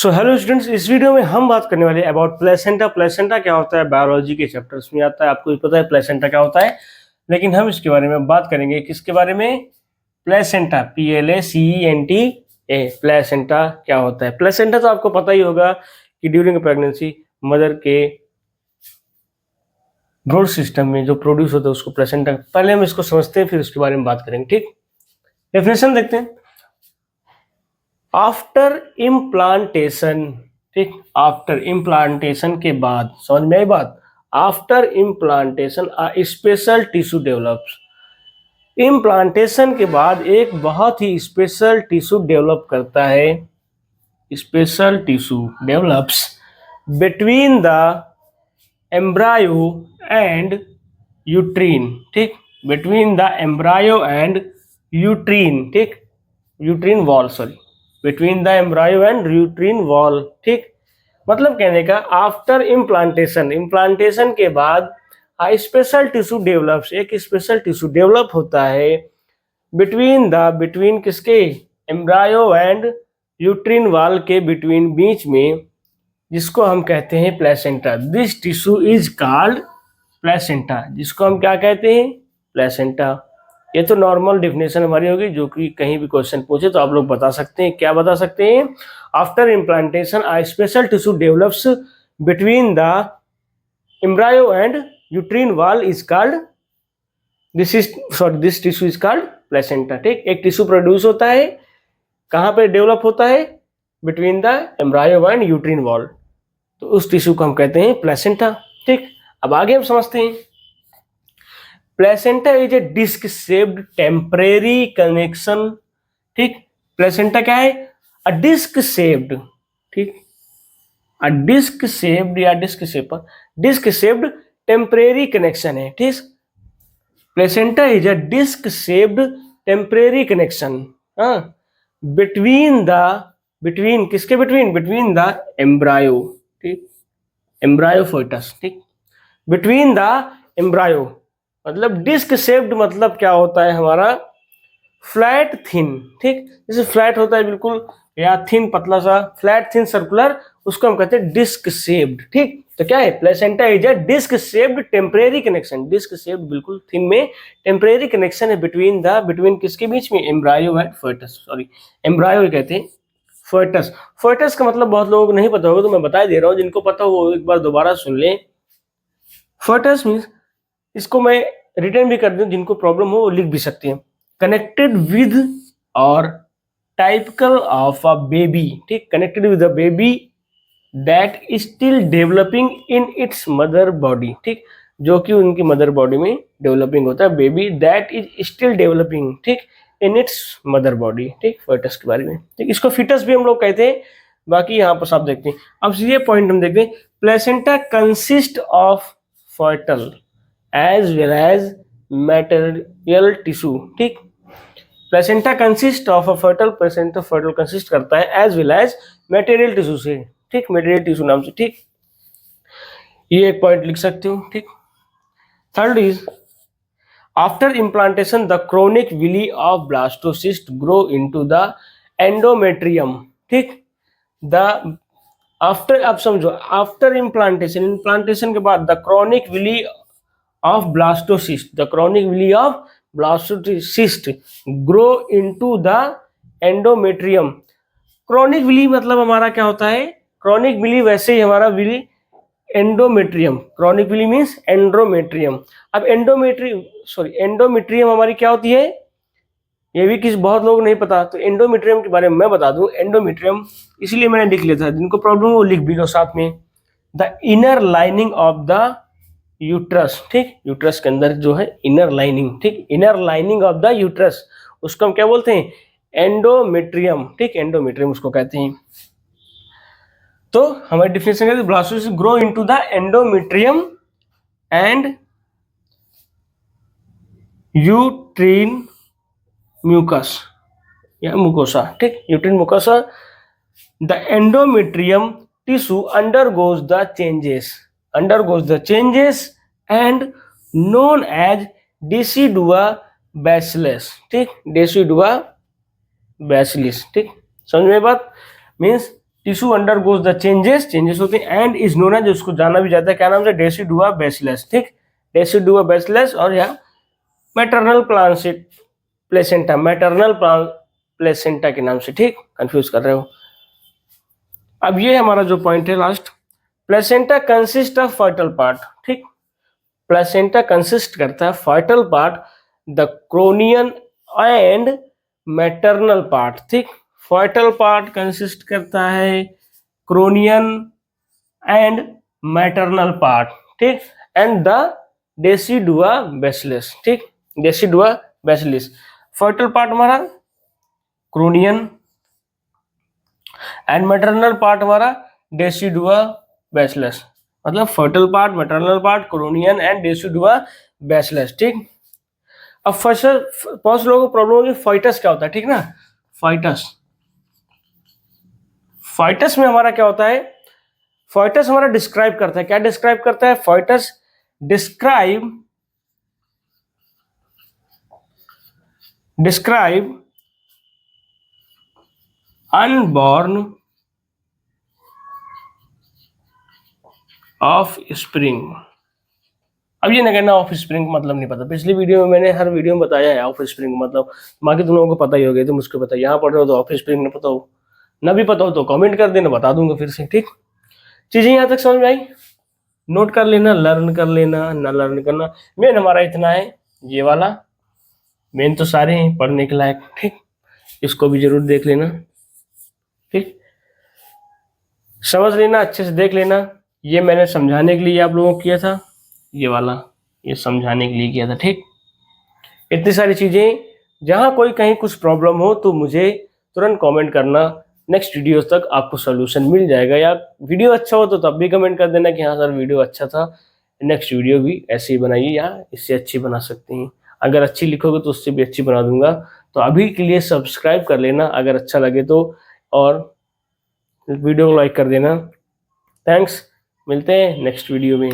So hello students, इस video में हम बात करने वाले हैं अबाउट प्लेसेंटा। प्लेसेंटा क्या होता है, बायोलॉजी के चैप्टर्स में आता है, आपको भी पता है प्लेसेंटा क्या होता है, लेकिन हम इसके बारे में बात करेंगे। किसके बारे में? Placenta, PLACENTA। प्लेसेंटा क्या होता है? प्लेसेंटा तो आपको पता ही होगा कि ड्यूरिंग प्रेगनेंसी मदर के ब्रोड सिस्टम में जो प्रोड्यूस होता है उसको प्लेसेंटा। पहले हम इसको समझते हैं, फिर उसके बारे में बात करेंगे। ठीक, डेफिनेशन देखते हैं। आफ्टर इम्प्लांटेशन, ठीक, आफ्टर इम्प्लांटेशन के बाद, समझ में आई बात? After implantation special tissue develops. Implantation के बाद एक बहुत ही स्पेशल टिश्यू डेवलप करता है, special tissue develops between the embryo and uterine. ठीक, between the embryo and uterine, ठीक, uterine wall, sorry, between the embryo and uterine wall. ठीक, मतलब कहने का आफ्टर इम्प्लांटेशन, इम्प्लांटेशन के बाद स्पेशल टिश्यू डेवलप्स, एक स्पेशल टिश्यू डेवलप होता है बिटवीन किसके? एम्ब्रायो एंड यूट्रीन वॉल के बिटवीन, बीच में, जिसको हम कहते हैं placenta. This tissue is called placenta, जिसको हम क्या कहते हैं? प्लेसेंटा। ये तो नॉर्मल डेफिनेशन हमारी होगी, जो कि कहीं भी क्वेश्चन पूछे तो आप लोग बता सकते हैं। क्या बता सकते हैं? After implantation a special tissue develops between the embryo and uterine wall is called, this tissue is called placenta. ठीक, एक टिश्यू प्रोड्यूस होता है, कहाँ पे डेवलप होता है? Between the embryo and uterine wall, तो उस टिश्यू को हम कहते हैं प्लेसेंटा। ठीक, अब आगे हम समझते हैं। Placenta is a disc shaped temporary connection. ठीक, प्लेसेंटा क्या है? अ डिस्क शेप्ड, ठीक, अ डिस्क शेप्ड या डिस्क शेप्ड टेम्परेरी कनेक्शन है। ठीक, placenta is a disc shaped temporary connection between किसके बिटवीन? बिटवीन द एम्ब्रायो, ठीक, एम्ब्रायो फोइटस। ठीक, बिटवीन द एम्ब्रायो, मतलब डिस्क शेप्ड मतलब क्या होता है हमारा? Flat thin. ठीक, जैसे फ्लैट होता है बिल्कुल, या थिन पतला सा, फ्लैट थिन सर्कुलर, उसको हम कहते हैं डिस्क शेप्ड। ठीक, तो क्या है? Placenta is a disc shaped temporary connection, disc shaped बिल्कुल थिन में टेम्परेरी कनेक्शन है बिटवीन किसके बीच में? Embryo and foetus, sorry, embryo कहते हैं फोइटस। फोइटस का मतलब बहुत लोगों को नहीं पता होगा, तो मैं बता दे रहा हूँ, जिनको पता हो वो एक बार दोबारा सुन लें। फोइटस मीन्स, इसको मैं रिटर्न भी कर दूं, जिनको प्रॉब्लम हो वो लिख भी सकते हैं। कनेक्टेड विद और टाइपिकल ऑफ अ बेबी। ठीक, connected with a baby that is still developing in its mother body. ठीक, जो कि उनकी मदर बॉडी में डेवलपिंग होता है, baby that is still developing, ठीक, इन इट्स मदर बॉडी। ठीक, फोइटस के बारे में। ठीक, इसको फिटस भी हम लोग कहते हैं, बाकी यहाँ पर सब देखते हैं। अब ये पॉइंट हम देखते हैं। Placenta consist of foetal as well as material tissue। ठीक, placenta consist of a foetal, placenta foetal consist करता है as well as material tissue से। ठीक, मटेरियल टिश्यू नाम से। ठीक, ये एक पॉइंट लिख सकते हो। ठीक, third is after implantation the chorionic villi of blastocyst grow into the endometrium. ठीक, द आफ्टर, अब समझो, आफ्टर इम्प्लांटेशन के बाद the chorionic villi of blastocyst, the chronic villi of blastocyst grow into the endometrium। chronic villi मतलब हमारा क्या होता है? chronic villi वैसे ही हमारा villi endometrium, chronic villi means endometrium. अब एंडोमेट्रियम हमारी क्या होती है? ये भी किस बहुत लोग नहीं पता, तो एंडोमेट्रियम के बारे में मैं बता दूं। एंडोमेट्रियम इसलिए मैंने लिख लिया था, जिनको प्रॉब्लम हो वो लिख भी लो साथ में। The inner lining of the uterus. ठीक, यूट्रस के अंदर जो है इनर लाइनिंग, ठीक, inner lining of the uterus, उसको हम क्या बोलते हैं? एंडोमेट्रियम। ठीक, एंडोमेट्रियम उसको कहते हैं। तो हमारी डिफिनेशन है, blastocyst grow into the endometrium and uterine mucus या मुकोसा। ठीक, uterine mucosa, the endometrium tissue undergoes the changes and known as decidua bacillus। ठीक, decidua bacillus। ठीक, समझ में बात? Means tissue undergoes the changes होते हैं, एंड इज नोन एज, उसको जाना भी जाता है क्या नाम से, डेसिडुआ बैसिलस, ठीक, डेसिडुआ बैसिलस, और या मैटरनल प्लेसेंटा, मैटरनल प्लेसेंटा के नाम से, ठीक, कंफ्यूज कर रहे हो। अब ये हमारा जो पॉइंट है last, placenta consist of foetal part, ठीक, प्लेसेंटा कंसिस्ट करता है foetal part, the chorion and maternal part, ठीक, फर्टल पार्ट कंसिस्ट करता है क्रोनियन एंड मैटरनल पार्ट, ठीक, एंड द डेसिडुआ बैसिलस, ठीक, डेसिडुआ बैसिलस, फर्टल पार्ट हमारा क्रोनियन एंड मैटरनल पार्ट हमारा डेसिडुआ बैसिलस, मतलब foetal part, maternal part, chorion and decidua basalis, ठीक। अब फर्स्ट लोगों को प्रॉब्लम होगी फाइटस क्या होता है, ठीक ना, फाइटस में हमारा क्या होता है, फाइटस हमारा डिस्क्राइब करता है, क्या डिस्क्राइब करता है, फाइटस डिस्क्राइब अनबॉर्न ऑफ स्प्रिंग। अब ये ना कहना ऑफ स्प्रिंग मतलब नहीं पता, पिछली वीडियो में मैंने हर वीडियो में बताया है ऑफ स्प्रिंग मतलब, बाकी तुम लोगों को पता ही हो गया, तुम उसको पता, यहाँ पढ़ रहे हो तो ऑफ स्प्रिंग ना पता हो, ना भी पता हो तो कमेंट कर देना, बता दूंगा फिर से, ठीक। चीजें यहाँ तक समझ में आई, नोट कर लेना, लर्न कर लेना, ना लर्न करना, मेन हमारा इतना है, ये वाला मेन तो सारे हैं पढ़ने के लायक, ठीक, इसको भी जरूर देख लेना, ठीक, समझ लेना, अच्छे से देख लेना, ये मैंने समझाने के लिए आप लोगों को किया था, ये वाला ये समझाने के लिए किया था, ठीक। इतनी सारी चीजें, जहां कोई कहीं कुछ प्रॉब्लम हो तो मुझे तुरंत कमेंट करना, नेक्स्ट वीडियो तक आपको सोल्यूशन मिल जाएगा, या वीडियो अच्छा हो तो तब भी कमेंट कर देना कि हाँ सर वीडियो अच्छा था, नेक्स्ट वीडियो भी ऐसे ही बनाइए या इससे अच्छी बना सकते हैं, अगर अच्छी लिखोगे तो उससे भी अच्छी बना दूंगा। तो अभी के लिए सब्सक्राइब कर लेना अगर अच्छा लगे तो, और वीडियो को लाइक कर देना। थैंक्स, मिलते हैं नेक्स्ट वीडियो में।